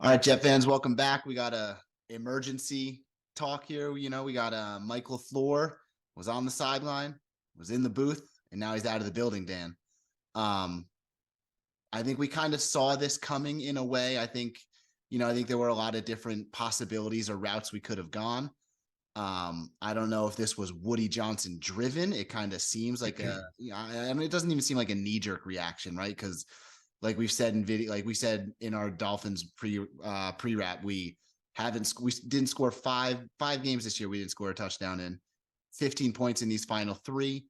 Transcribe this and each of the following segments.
All right, Jet fans, welcome back. We got a emergency talk here. We got Mike LaFleur was on the sideline, was in the booth, and now he's out of the building, Dan. I think we kind of saw this coming in a way. I think there were a lot of different possibilities or routes we could have gone. I don't know if this was Woody Johnson driven. It kind of seems like it doesn't even seem like a knee-jerk reaction, right? Because like we've said in video, like we said in our Dolphins pre-wrap, we didn't score five games this year. We didn't score a touchdown in 15 points in these final three.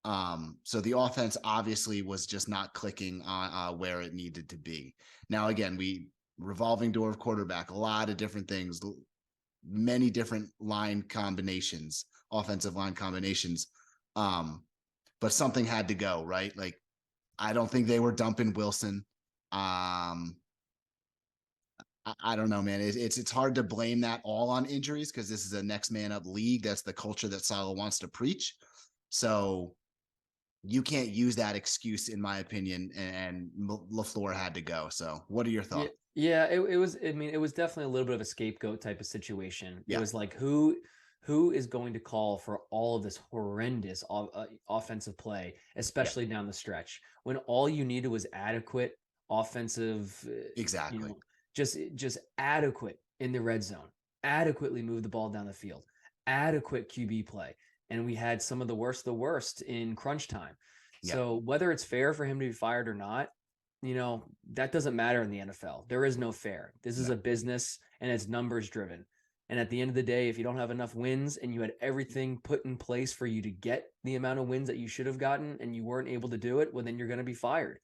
So the offense obviously was just not clicking on where it needed to be. Now, again, we revolving door of quarterback, a lot of different things, many different line combinations, offensive line combinations. But something had to go, right? Like, I don't think they were dumping Wilson. I don't know, man. It's hard to blame that all on injuries because this is a next man up league. That's the culture that Saleh wants to preach. So you can't use that excuse, in my opinion. And LaFleur had to go. So what are your thoughts? Yeah, it was. I mean, it was definitely a little bit of a scapegoat type of situation. It Yeah. was like who is going to call for all of this horrendous offensive play, especially down the stretch, when all you needed was adequate offensive, Exactly. just adequate in the red zone, adequately move the ball down the field, adequate QB play, and we had some of the worst in crunch time. Yeah. So whether it's fair for him to be fired or not, that doesn't matter in the NFL. There is no fair. This is a business and it's numbers driven. And at the end of the day, if you don't have enough wins and you had everything put in place for you to get the amount of wins that you should have gotten and you weren't able to do it, well, then you're going to be fired.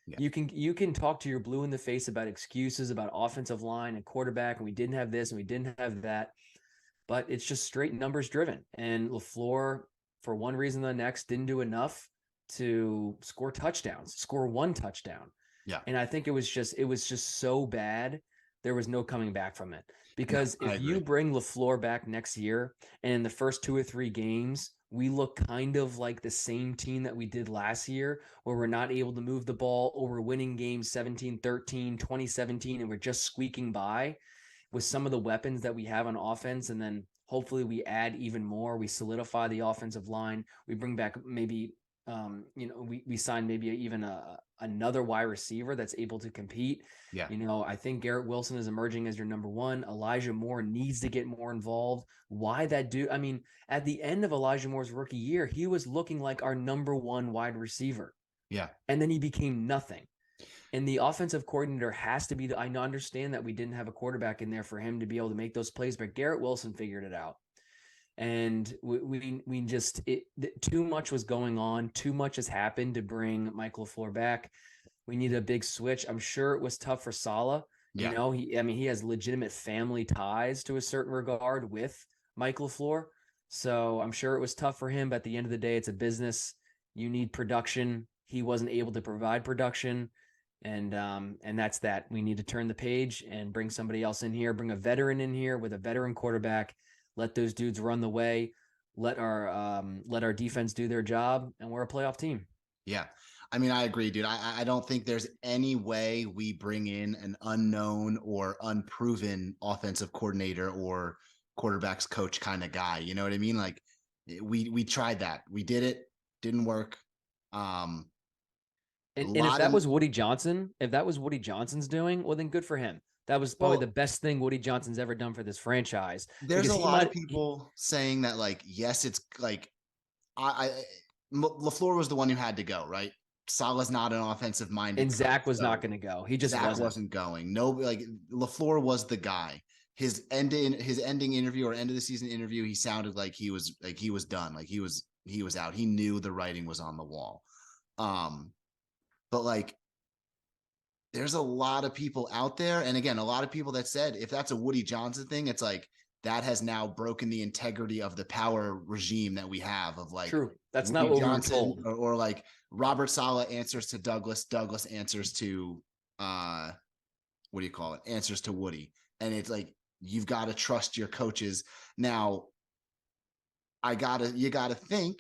Yeah. You can talk to your blue in the face about excuses about offensive line and quarterback, and we didn't have this and we didn't have that, but it's just straight numbers driven. And LaFleur, for one reason or the next, didn't do enough to score touchdowns, score one touchdown. Yeah. And I think it was just so bad. There was no coming back from it. Because if you bring LaFleur back next year and in the first 2 or 3 games, we look kind of like the same team that we did last year, where we're not able to move the ball, or we're winning games 17-13, 2017, and we're just squeaking by with some of the weapons that we have on offense. And then hopefully we add even more. We solidify the offensive line. We bring back maybe we signed maybe even another wide receiver that's able to compete. Yeah. I think Garrett Wilson is emerging as your number one. Elijah Moore needs to get more involved. Why that dude? I mean, at the end of Elijah Moore's rookie year, he was looking like our number one wide receiver. Yeah. And then he became nothing. And the offensive coordinator has to be I understand that we didn't have a quarterback in there for him to be able to make those plays, but Garrett Wilson figured it out. And we just too much was going on. Too much has happened to bring Mike LaFleur back. We need a big switch. I'm sure it was tough for Saleh. Yeah. He has legitimate family ties to a certain regard with Mike LaFleur. So I'm sure it was tough for him. But at the end of the day, it's a business. You need production. He wasn't able to provide production. And that's that. We need to turn the page and bring somebody else in here, bring a veteran in here with a veteran quarterback. Let those dudes run the way. Let our defense do their job, and we're a playoff team. Yeah. I mean, I agree, dude. I don't think there's any way we bring in an unknown or unproven offensive coordinator or quarterbacks coach kind of guy. You know what I mean? Like we tried that. We did it. Didn't work. And if that was Woody Johnson, if that was Woody Johnson's doing, well, then good for him. That was probably the best thing Woody Johnson's ever done for this franchise. There's a lot of people saying that, like, yes, it's like LaFleur was the one who had to go, right? Saleh's not an offensive minded. And Zach was not going to go. He just wasn't going. No, like LaFleur was the guy. His ending interview or end of the season interview, he sounded like he was done. Like he was out. He knew the writing was on the wall. But like, there's a lot of people out there. And again, a lot of people that said, if that's a Woody Johnson thing, it's like, that has now broken the integrity of the power regime that we have of like, true. That's Woody not what Johnson, we were told. or like Robert Saleh answers to Douglas answers to, what do you call it? Answers to Woody. And it's like, you've got to trust your coaches. Now you gotta think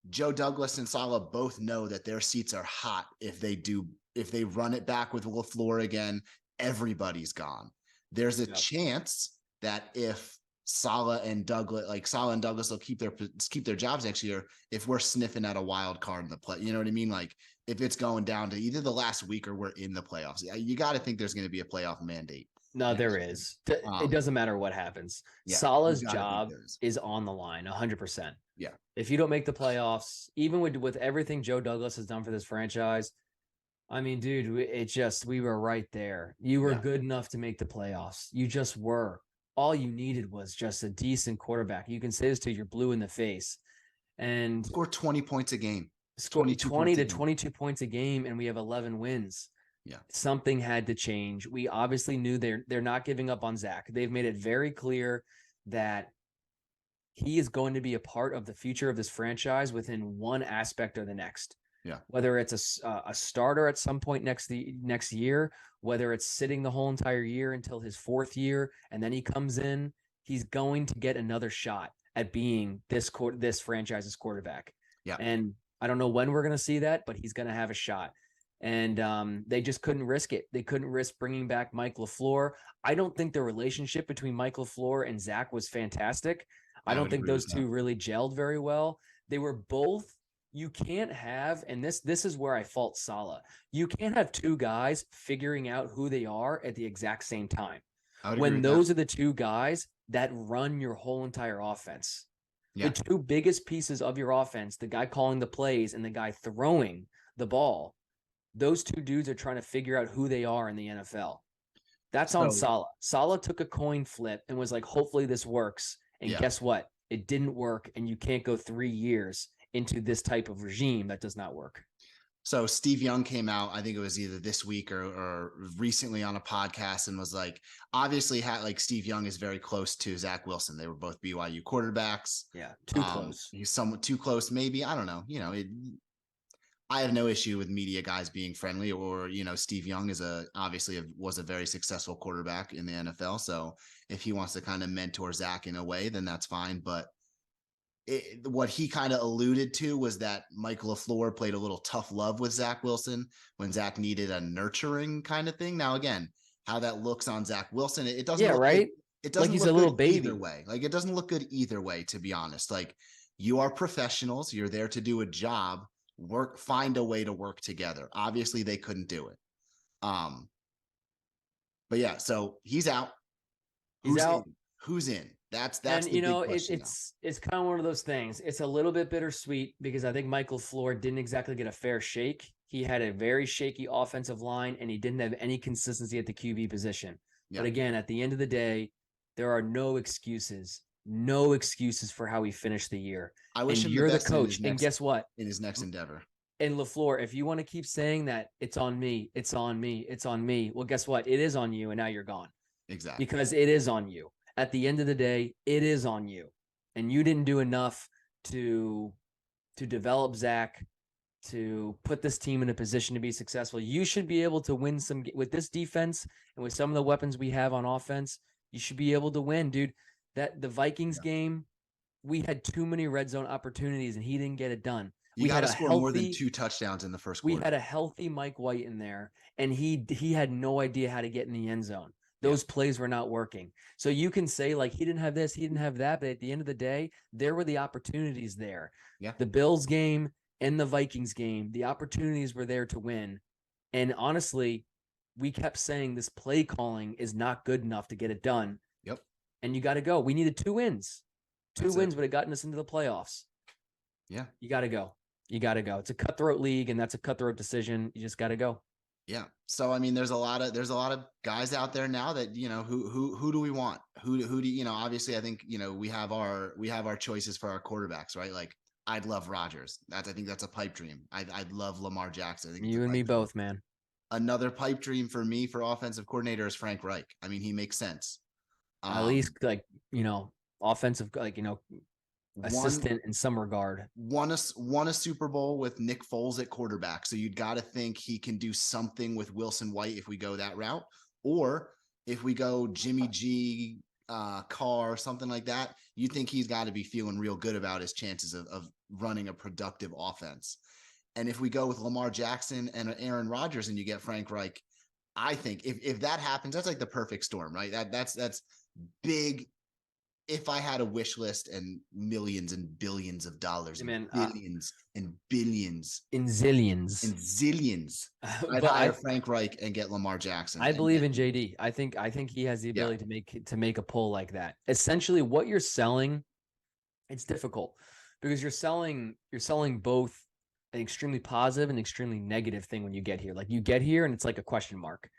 Joe Douglas and Saleh both know that their seats are hot if they run it back with LaFleur again everybody's gone. There's a chance that if Saleh and Douglas will keep their jobs next year if we're sniffing at a wild card in the play. You know what I mean? Like if it's going down to either the last week or we're in the playoffs. You got to think there's going to be a playoff mandate. No, there is. It doesn't matter what happens. Yeah, Saleh's job is on the line 100%. Yeah. If you don't make the playoffs, even with everything Joe Douglas has done for this franchise, I mean, dude, we were right there. You were good enough to make the playoffs. You just were. All you needed was just a decent quarterback. You can say this till you're blue in the face. And score 20 points a game. Score 20 to 22 points a game, and we have 11 wins. Yeah. Something had to change. We obviously knew they're not giving up on Zach. They've made it very clear that he is going to be a part of the future of this franchise within one aspect or the next. Yeah. Whether it's a starter at some point next year, whether it's sitting the whole entire year until his fourth year, and then he comes in, he's going to get another shot at being this franchise's quarterback. Yeah. And I don't know when we're going to see that, but he's going to have a shot. And they just couldn't risk it. They couldn't risk bringing back Mike LaFleur. I don't think the relationship between Mike LaFleur and Zach was fantastic. I don't think those two really gelled very well. They were both. You can't have, and this is where I fault Saleh. You can't have two guys figuring out who they are at the exact same time. When those are the two guys that run your whole entire offense. Yeah. The two biggest pieces of your offense, the guy calling the plays and the guy throwing the ball, those two dudes are trying to figure out who they are in the NFL. That's on Saleh. Saleh took a coin flip and was like, hopefully this works. And guess what? It didn't work, and you can't go 3 years into this type of regime that does not work. So Steve Young came out, I think it was either this week or recently on a podcast, and was like, obviously Steve Young is very close to Zach Wilson. They were both BYU quarterbacks. Yeah. Too close. He's somewhat too close. Maybe. I don't know. I have no issue with media guys being friendly, or, Steve Young was a very successful quarterback in the NFL. So if he wants to kind of mentor Zach in a way, then that's fine. But what he kind of alluded to was that Mike LaFleur played a little tough love with Zach Wilson when Zach needed a nurturing kind of thing. Now, again, how that looks on Zach Wilson, it doesn't look right. It doesn't like he's look a little good baby. Either way. Like, it doesn't look good either way, to be honest. Like, you are professionals. You're there to do a job. Find a way to work together. Obviously, they couldn't do it. But yeah, so he's out. Who's in? That's and the big question it's kind of one of those things. It's a little bit bittersweet because I think Mike LaFleur didn't exactly get a fair shake. He had a very shaky offensive line, and he didn't have any consistency at the QB position. Yeah. But again, at the end of the day, there are no excuses for how he finished the year. I wish you're the coach. And guess what? In his next endeavor. And LaFleur, if you want to keep saying that it's on me, well, guess what? It is on you, and now you're gone. Exactly. Because it is on you. At the end of the day, it is on you. And you didn't do enough to develop Zach, to put this team in a position to be successful. You should be able to win with this defense and with some of the weapons we have on offense. You should be able to win, dude. That the Vikings game, we had too many red zone opportunities, and he didn't get it done. We got to score more than 2 touchdowns in the first quarter. We had a healthy Mike White in there, and he had no idea how to get in the end zone. Those plays were not working. So you can say, like, he didn't have this, he didn't have that, but at the end of the day, there were the opportunities there. Yeah. The Bills game and the Vikings game, the opportunities were there to win. And honestly, we kept saying this play calling is not good enough to get it done. Yep. And you got to go. We needed 2 wins. Two wins would have gotten us into the playoffs. Yeah. You got to go. It's a cutthroat league, and that's a cutthroat decision. You just got to go. Yeah. So, I mean, there's a lot of guys out there now that, who do we want? Who do, obviously I think, we have our choices for our quarterbacks, right? Like, I'd love Rodgers. I think that's a pipe dream. I'd love Lamar Jackson. I think you and me both, man. Another pipe dream for me for offensive coordinator is Frank Reich. I mean, he makes sense. At least offensive, assistant in some regard. Won a Super Bowl with Nick Foles at quarterback. So you'd got to think he can do something with Wilson White if we go that route, or if we go Jimmy G, Carr, something like that. You think he's got to be feeling real good about his chances of running a productive offense. And if we go with Lamar Jackson and Aaron Rodgers and you get Frank Reich, I think if that happens, that's like the perfect storm, right? That's big. If I had a wish list and millions and billions of dollars, Yeah, and man, billions and billions in zillions. and zillions, I'd But hire Frank Reich and get Lamar Jackson I and believe get, in JD. I think he has the yeah, ability to make a pull like that. Essentially, what you're selling, it's difficult because you're selling both an extremely positive and extremely negative thing when you get here. Like you get here and it's like a question mark.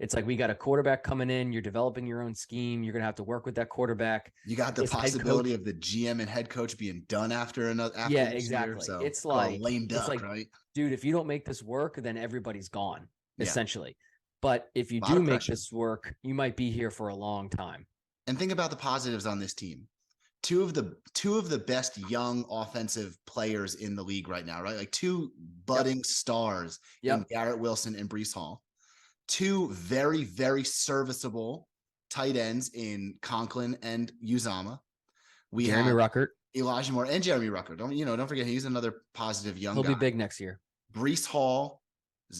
It's like we got a quarterback coming in, you're developing your own scheme, you're gonna have to work with that quarterback. you got the This head possibility coach, of the GM and head coach being done after yeah, this year. exactly. So call a lame It's duck, like, right? dude, if you don't make this work, then everybody's gone, Yeah, essentially. But if you a lot do of make pressure. this work, you might be here for a long time. And think about the positives on this team. Two of the best young offensive players in the league right now, right? Like two Yep. budding stars in Yep. Garrett Wilson and Breece Hall. Two very, very serviceable tight ends in Conklin and Uzama. We Jeremy have Ruckert. Elijah Moore and Jeremy Rucker. Don't forget he's another positive young He'll guy. be big next year. Breece Hall,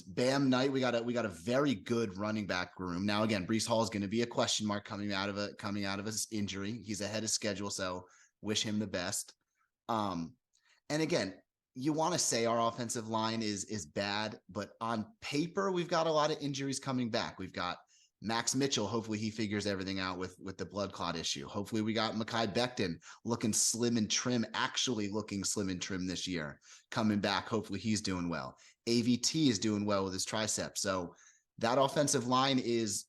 Bam Knight. We got a very good running back room. Now again, Breece Hall is going to be a question mark coming out of his injury. He's ahead of schedule, so wish him the best. And again, you want to say our offensive line is bad, but on paper we've got a lot of injuries coming back. We've got Max Mitchell. Hopefully he figures everything out with the blood clot issue. Hopefully we got Mekhi Becton looking slim and trim, actually looking slim and trim this year, coming back. Hopefully he's doing well. AVT is doing well with his triceps. So that offensive line is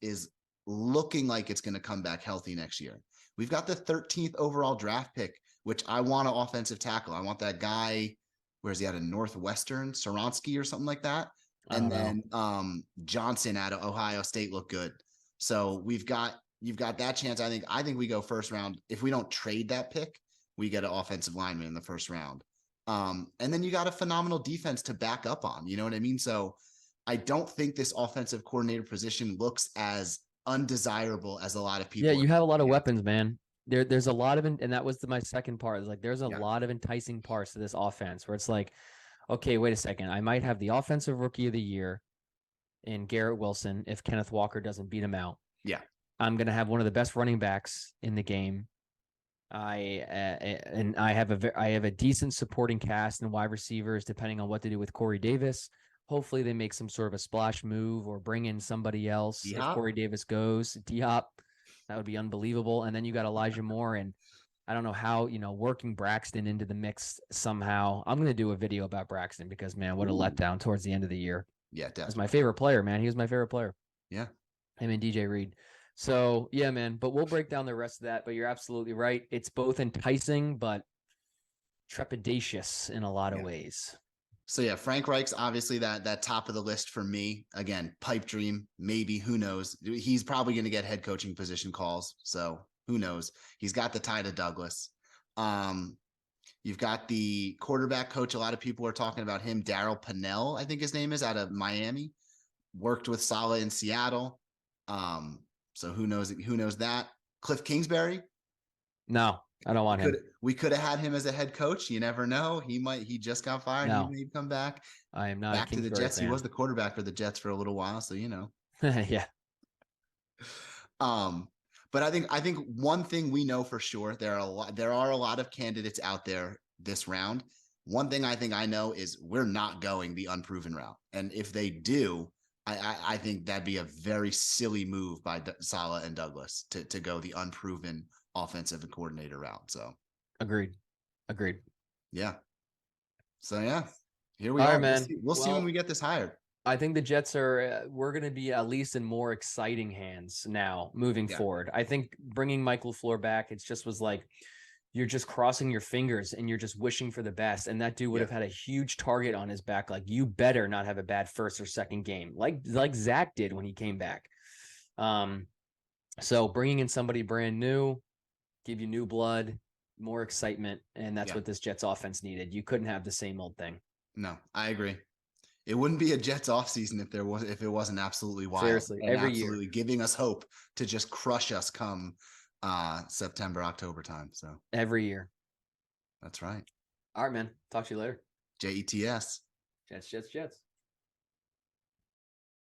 looking like it's going to come back healthy next year. We've got the 13th overall draft pick, which I want an offensive tackle. I want that guy. Where's he at? A Northwestern, Soronsky or something like that. And then Johnson out of Ohio State looked good. So you've got that chance. I think we go first round. If we don't trade that pick, we get an offensive lineman in the first round. And then you got a phenomenal defense to back up on. You know what I mean? So I don't think this offensive coordinator position looks as undesirable as a lot of people. Yeah, you have a lot of weapons, man. There's a lot of, and that was my second part. Is like there's a Yeah. lot of enticing parts to this offense where it's like, okay, wait a second, I might have the offensive rookie of the year in Garrett Wilson if Kenneth Walker doesn't beat him out. Yeah. I'm gonna have one of the best running backs in the game. I have a decent supporting cast and wide receivers depending on what to do with Corey Davis. Hopefully they make some sort of a splash move or bring in somebody else D-Hop? if Corey Davis goes. D-Hop, that would be unbelievable. And then you got Elijah Moore, and I don't know how, working Braxton into the mix somehow. I'm going to do a video about Braxton because, man, what a letdown towards the end of the year. Yeah, definitely. That's my favorite player, man. He was my favorite player. Yeah. Him and DJ Reed. So, yeah, man, but we'll break down the rest of that. But you're absolutely right. It's both enticing, but trepidatious in a lot of ways. So yeah, Frank Reich's obviously that top of the list for me. Again, pipe dream, maybe, who knows? He's probably going to get head coaching position calls. So who knows? He's got the tie to Douglas. You've got the quarterback coach. A lot of people are talking about him. Daryl Pennell, I think his name is, out of Miami. Worked with Saleh in Seattle. So who knows that? Cliff Kingsbury? No, I don't want him. We could have had him as a head coach. You never know. He just got fired. No. He may come back. I am not back to the Jets. Fan. He was the quarterback for the Jets for a little while. So, yeah. But I think one thing we know for sure, there are a lot of candidates out there this round. One thing I know is we're not going the unproven route. And if they do, I think that'd be a very silly move by Saleh and Douglas to go the unproven offensive coordinator route. So agreed. Yeah. So yeah, here we are. Right, man. We'll see when we get this hired. I think the Jets we're going to be at least in more exciting hands now moving forward. I think bringing Mike LaFleur back, it just was like, you're just crossing your fingers and you're just wishing for the best. And that dude would have had a huge target on his back. Like, you better not have a bad first or second game, like Zach did when he came back. So bringing in somebody brand new, give you new blood, more excitement. And that's what this Jets offense needed. You couldn't have the same old thing. No, I agree. It wouldn't be a Jets offseason if it wasn't absolutely wild. Seriously, and every absolutely year giving us hope to just crush us come September, October time. So every year. That's right. All right, man. Talk to you later. JETS. Jets.